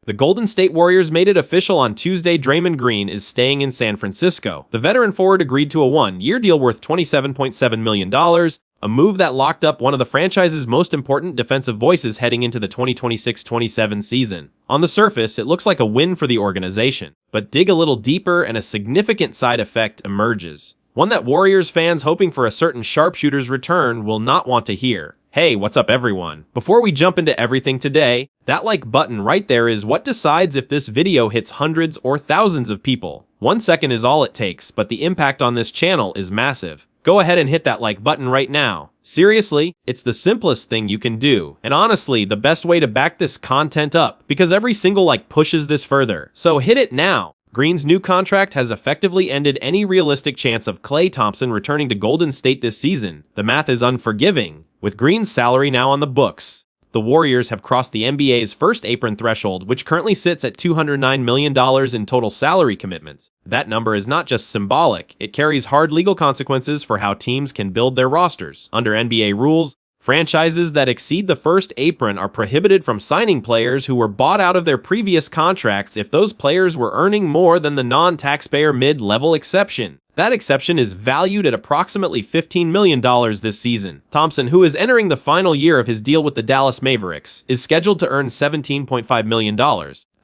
The Golden State Warriors made it official on Tuesday. Draymond Green is staying in San Francisco. The veteran forward agreed to a one-year deal worth $27.7 million, a move that locked up one of the franchise's most important defensive voices heading into the 2026-27 season. On the surface, it looks like a win for the organization, but dig a little deeper and a significant side effect emerges. One that Warriors fans hoping for a certain sharpshooter's return will not want to hear. Hey, what's up everyone? Before we jump into everything today, that like button right there is what decides if this video hits hundreds or thousands of people. 1 second is all it takes, but the impact on this channel is massive. Go ahead and hit that like button right now. Seriously, it's the simplest thing you can do, and honestly, the best way to back this content up, because every single like pushes this further. So hit it now. Green's new contract has effectively ended any realistic chance of Klay Thompson returning to Golden State this season. The math is unforgiving, with Green's salary now on the books. The Warriors have crossed the NBA's first apron threshold, which currently sits at $209 million in total salary commitments. That number is not just symbolic, it carries hard legal consequences for how teams can build their rosters. Under NBA rules, franchises that exceed the first apron are prohibited from signing players who were bought out of their previous contracts if those players were earning more than the non-taxpayer mid-level exception. That exception is valued at approximately $15 million this season. Thompson, who is entering the final year of his deal with the Dallas Mavericks, is scheduled to earn $17.5 million.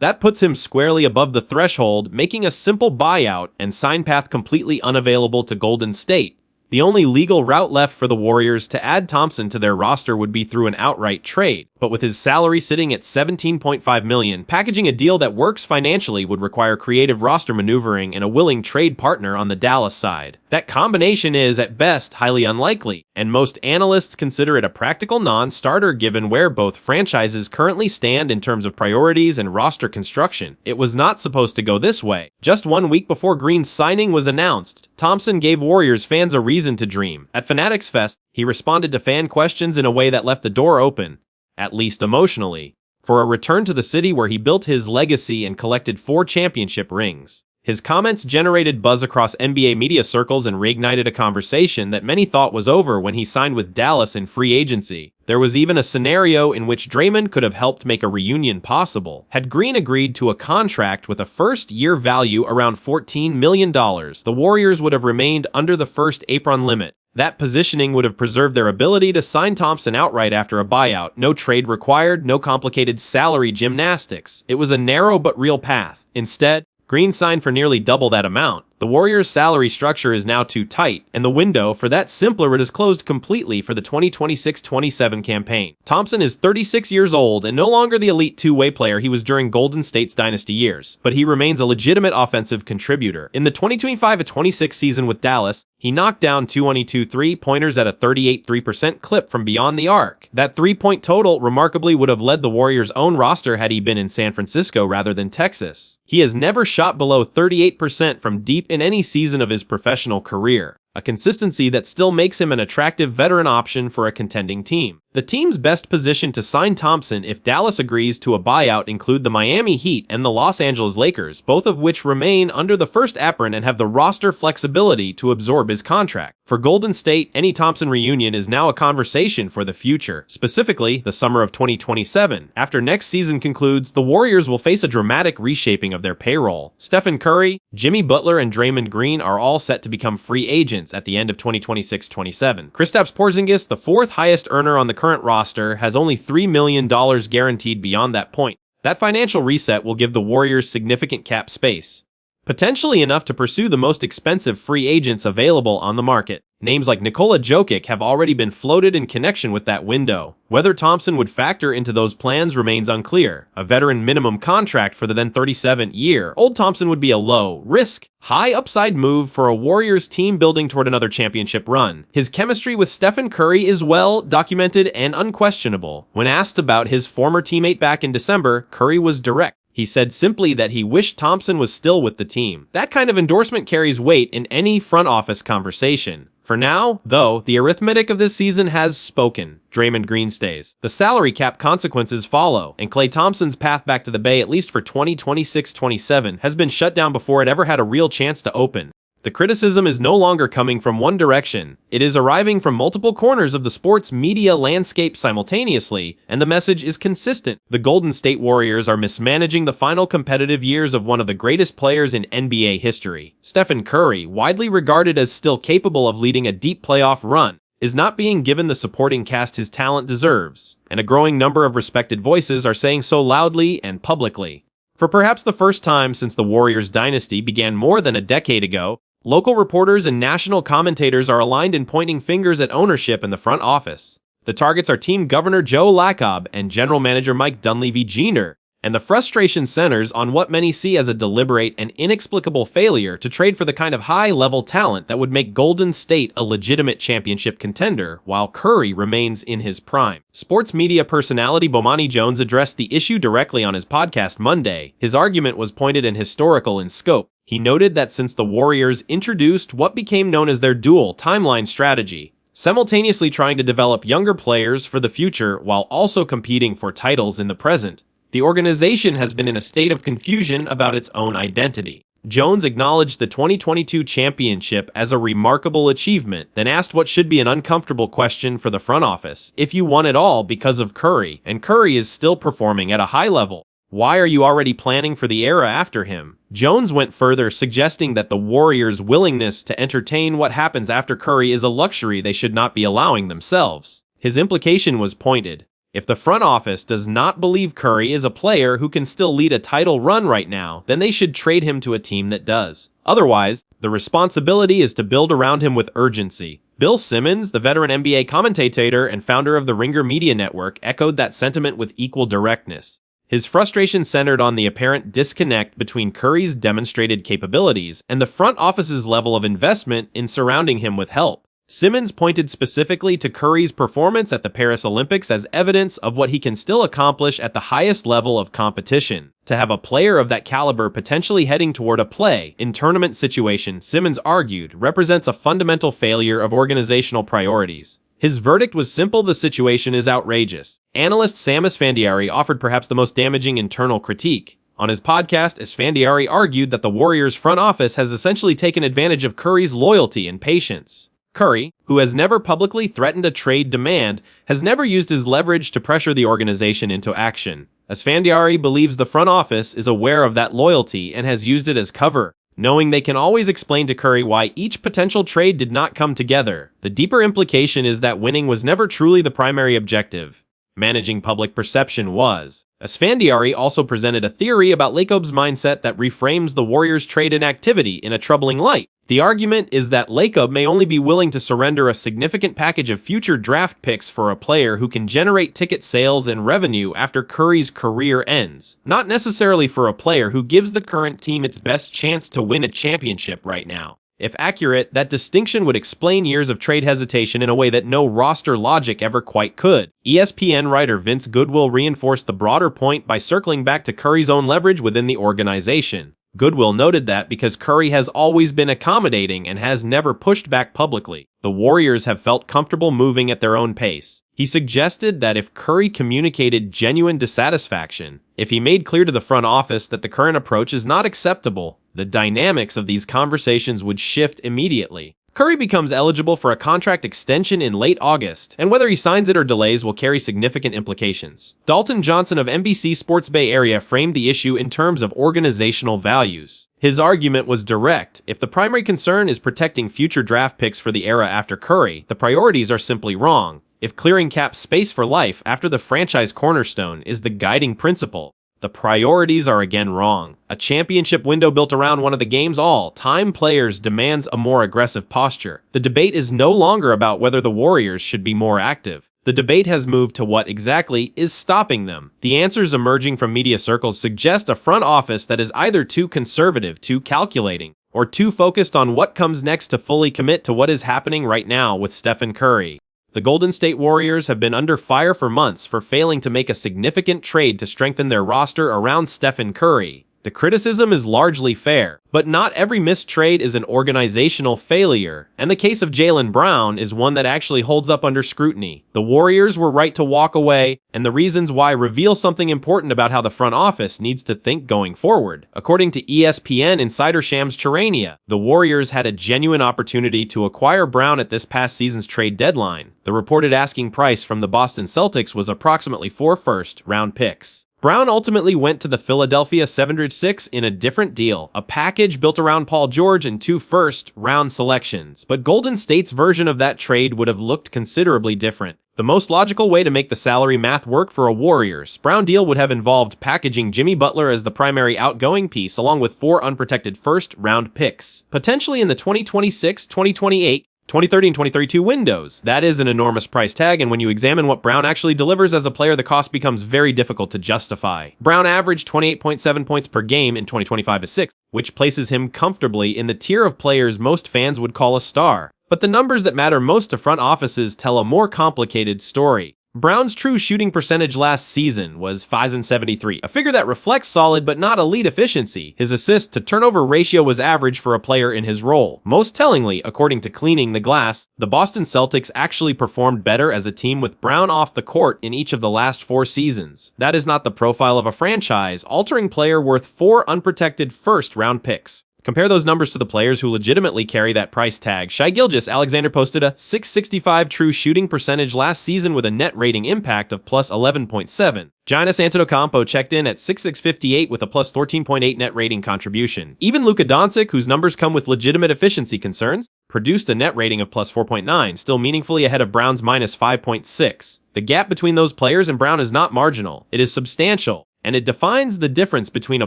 That puts him squarely above the threshold, making a simple buyout and sign path completely unavailable to Golden State. The only legal route left for the Warriors to add Thompson to their roster would be through an outright trade, but with his salary sitting at $17.5 million, packaging a deal that works financially would require creative roster maneuvering and a willing trade partner on the Dallas side. That combination is, at best, highly unlikely, and most analysts consider it a practical non-starter given where both franchises currently stand in terms of priorities and roster construction. It was not supposed to go this way. Just 1 week before Green's signing was announced, Thompson gave Warriors fans a reason to dream. At Fanatics Fest, he responded to fan questions in a way that left the door open, at least emotionally, for a return to the city where he built his legacy and collected 4 championship rings. His comments generated buzz across NBA media circles and reignited a conversation that many thought was over when he signed with Dallas in free agency. There was even a scenario in which Draymond could have helped make a reunion possible. Had Green agreed to a contract with a first-year value around $14 million, the Warriors would have remained under the first apron limit. That positioning would have preserved their ability to sign Thompson outright after a buyout. No trade required, no complicated salary gymnastics. It was a narrow but real path. Instead, Green signed for nearly double that amount. The Warriors' salary structure is now too tight, and the window for that simpler route is closed completely for the 2026-27 campaign. Thompson is 36 years old and no longer the elite two-way player he was during Golden State's dynasty years, but he remains a legitimate offensive contributor. In the 2025-26 season with Dallas, he knocked down 222 three-pointers at a 38.3% clip from beyond the arc. That three-point total remarkably would have led the Warriors' own roster had he been in San Francisco rather than Texas. He has never shot below 38% from deep in any season of his professional career, a consistency that still makes him an attractive veteran option for a contending team. The teams best positioned to sign Thompson if Dallas agrees to a buyout include the Miami Heat and the Los Angeles Lakers, both of which remain under the first apron and have the roster flexibility to absorb his contract. For Golden State, any Thompson reunion is now a conversation for the future, specifically the summer of 2027. After next season concludes, the Warriors will face a dramatic reshaping of their payroll. Stephen Curry, Jimmy Butler, and Draymond Green are all set to become free agents at the end of 2026-27. Kristaps Porzingis, the fourth highest earner on the current roster, has only $3 million guaranteed beyond that point. That financial reset will give the Warriors significant cap space, potentially enough to pursue the most expensive free agents available on the market. Names like Nikola Jokic have already been floated in connection with that window. Whether Thompson would factor into those plans remains unclear. A veteran minimum contract for the then 37-year-old Thompson would be a low-risk, high-upside move for a Warriors team building toward another championship run. His chemistry with Stephen Curry is well documented and unquestionable. When asked about his former teammate back in December, Curry was direct. He said simply that he wished Thompson was still with the team. That kind of endorsement carries weight in any front office conversation. For now, though, the arithmetic of this season has spoken. Draymond Green stays. The salary cap consequences follow, and Klay Thompson's path back to the Bay, at least for 2026-27, has been shut down before it ever had a real chance to open. The criticism is no longer coming from one direction. It is arriving from multiple corners of the sports media landscape simultaneously, and the message is consistent. The Golden State Warriors are mismanaging the final competitive years of one of the greatest players in NBA history. Stephen Curry, widely regarded as still capable of leading a deep playoff run, is not being given the supporting cast his talent deserves, and a growing number of respected voices are saying so loudly and publicly. For perhaps the first time since the Warriors dynasty began more than a decade ago, local reporters and national commentators are aligned in pointing fingers at ownership in the front office. The targets are team governor Joe Lacob and general manager Mike Dunleavy Jr., and the frustration centers on what many see as a deliberate and inexplicable failure to trade for the kind of high-level talent that would make Golden State a legitimate championship contender, while Curry remains in his prime. Sports media personality Bomani Jones addressed the issue directly on his podcast Monday. His argument was pointed and historical in scope. He noted that since the Warriors introduced what became known as their dual timeline strategy, simultaneously trying to develop younger players for the future while also competing for titles in the present, the organization has been in a state of confusion about its own identity. Jones acknowledged the 2022 championship as a remarkable achievement, then asked what should be an uncomfortable question for the front office. If you won it all because of Curry, and Curry is still performing at a high level, why are you already planning for the era after him? Jones went further, suggesting that the Warriors' willingness to entertain what happens after Curry is a luxury they should not be allowing themselves. His implication was pointed. If the front office does not believe Curry is a player who can still lead a title run right now, then they should trade him to a team that does. Otherwise, the responsibility is to build around him with urgency. Bill Simmons, the veteran NBA commentator and founder of the Ringer Media Network, echoed that sentiment with equal directness. His frustration centered on the apparent disconnect between Curry's demonstrated capabilities and the front office's level of investment in surrounding him with help. Simmons pointed specifically to Curry's performance at the Paris Olympics as evidence of what he can still accomplish at the highest level of competition. To have a player of that caliber potentially heading toward a play-in-tournament situation, Simmons argued, represents a fundamental failure of organizational priorities. His verdict was simple: the situation is outrageous. Analyst Sam Esfandiari offered perhaps the most damaging internal critique. On his podcast, Esfandiari argued that the Warriors' front office has essentially taken advantage of Curry's loyalty and patience. Curry, who has never publicly threatened a trade demand, has never used his leverage to pressure the organization into action. Esfandiari believes the front office is aware of that loyalty and has used it as cover, knowing they can always explain to Curry why each potential trade did not come together. The deeper implication is that winning was never truly the primary objective. Managing public perception was. Esfandiari also presented a theory about Lacob's mindset that reframes the Warriors' trade inactivity in a troubling light. The argument is that Lacob may only be willing to surrender a significant package of future draft picks for a player who can generate ticket sales and revenue after Curry's career ends, not necessarily for a player who gives the current team its best chance to win a championship right now. If accurate, that distinction would explain years of trade hesitation in a way that no roster logic ever quite could. ESPN writer Vince Goodwill reinforced the broader point by circling back to Curry's own leverage within the organization. Goodwill noted that because Curry has always been accommodating and has never pushed back publicly, the Warriors have felt comfortable moving at their own pace. He suggested that if Curry communicated genuine dissatisfaction, if he made clear to the front office that the current approach is not acceptable, the dynamics of these conversations would shift immediately. Curry becomes eligible for a contract extension in late August, and whether he signs it or delays will carry significant implications. Dalton Johnson of NBC Sports Bay Area framed the issue in terms of organizational values. His argument was direct. If the primary concern is protecting future draft picks for the era after Curry, the priorities are simply wrong. If clearing cap space for life after the franchise cornerstone is the guiding principle, the priorities are again wrong. A championship window built around one of the game's all-time players demands a more aggressive posture. The debate is no longer about whether the Warriors should be more active. The debate has moved to what exactly is stopping them. The answers emerging from media circles suggest a front office that is either too conservative, too calculating, or too focused on what comes next to fully commit to what is happening right now with Stephen Curry. The Golden State Warriors have been under fire for months for failing to make a significant trade to strengthen their roster around Stephen Curry. The criticism is largely fair, but not every missed trade is an organizational failure, and the case of Jaylen Brown is one that actually holds up under scrutiny. The Warriors were right to walk away, and the reasons why reveal something important about how the front office needs to think going forward. According to ESPN insider Shams Charania, the Warriors had a genuine opportunity to acquire Brown at this past season's trade deadline. The reported asking price from the Boston Celtics was approximately 4 first-round picks. Brown ultimately went to the Philadelphia 76ers in a different deal, a package built around Paul George and 2 first-round selections. But Golden State's version of that trade would have looked considerably different. The most logical way to make the salary math work for a Warriors Brown deal would have involved packaging Jimmy Butler as the primary outgoing piece along with 4 unprotected first-round picks, potentially in the 2026, 2028, 2030 and 2032 windows. That is an enormous price tag, and when you examine what Brown actually delivers as a player, the cost becomes very difficult to justify. Brown averaged 28.7 points per game in 2025-06, which places him comfortably in the tier of players most fans would call a star. But the numbers that matter most to front offices tell a more complicated story. Brown's true shooting percentage last season was 5.73, a figure that reflects solid but not elite efficiency. His assist-to-turnover ratio was average for a player in his role. Most tellingly, according to Cleaning the Glass, the Boston Celtics actually performed better as a team with Brown off the court in each of the last 4 seasons. That is not the profile of a franchise-altering player worth 4 unprotected first-round picks. Compare those numbers to the players who legitimately carry that price tag. Shai Gilgeous-Alexander posted a .665 true shooting percentage last season with a net rating impact of plus 11.7. Giannis Antetokounmpo checked in at .6658 with a plus 13.8 net rating contribution. Even Luka Doncic, whose numbers come with legitimate efficiency concerns, produced a net rating of plus 4.9, still meaningfully ahead of Brown's minus 5.6. The gap between those players and Brown is not marginal. It is substantial. And it defines the difference between a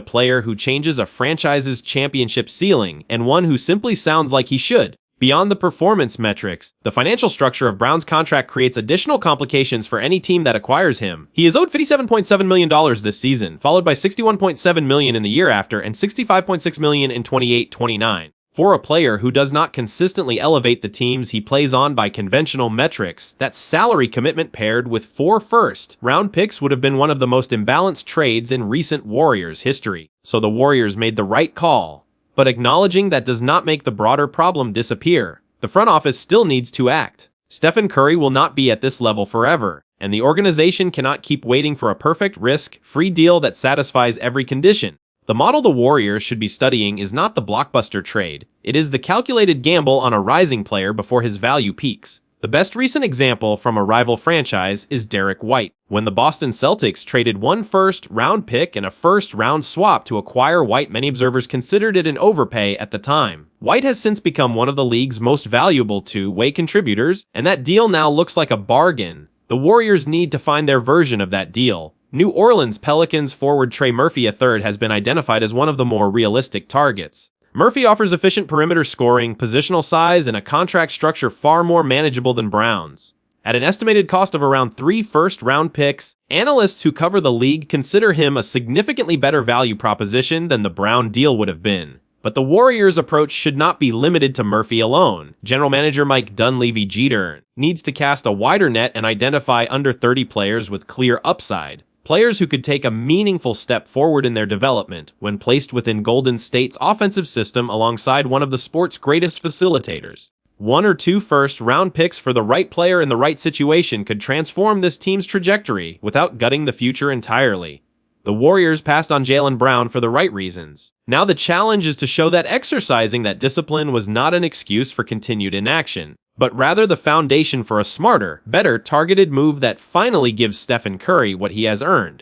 player who changes a franchise's championship ceiling and one who simply sounds like he should. Beyond the performance metrics, the financial structure of Brown's contract creates additional complications for any team that acquires him. He is owed $57.7 million this season, followed by $61.7 million in the year after and $65.6 million in 28-29. For a player who does not consistently elevate the teams he plays on by conventional metrics, that salary commitment paired with 4 first-round picks would have been one of the most imbalanced trades in recent Warriors history. So the Warriors made the right call. But acknowledging that does not make the broader problem disappear. The front office still needs to act. Stephen Curry will not be at this level forever, and the organization cannot keep waiting for a perfect risk-free deal that satisfies every condition. The model the Warriors should be studying is not the blockbuster trade. It is the calculated gamble on a rising player before his value peaks. The best recent example from a rival franchise is Derek White. When the Boston Celtics traded 1 first-round pick and a first-round swap to acquire White, many observers considered it an overpay at the time. White has since become one of the league's most valuable two-way contributors, and that deal now looks like a bargain. The Warriors need to find their version of that deal. New Orleans Pelicans forward Trey Murphy III has been identified as one of the more realistic targets. Murphy offers efficient perimeter scoring, positional size, and a contract structure far more manageable than Brown's. At an estimated cost of around 3 first-round picks, analysts who cover the league consider him a significantly better value proposition than the Brown deal would have been. But the Warriors' approach should not be limited to Murphy alone. General manager Mike Dunleavy-Jeter needs to cast a wider net and identify under 30 players with clear upside. Players who could take a meaningful step forward in their development when placed within Golden State's offensive system alongside one of the sport's greatest facilitators. 1 or 2 first-round picks for the right player in the right situation could transform this team's trajectory without gutting the future entirely. The Warriors passed on Jaylen Brown for the right reasons. Now the challenge is to show that exercising that discipline was not an excuse for continued inaction, but rather the foundation for a smarter, better targeted move that finally gives Stephen Curry what he has earned.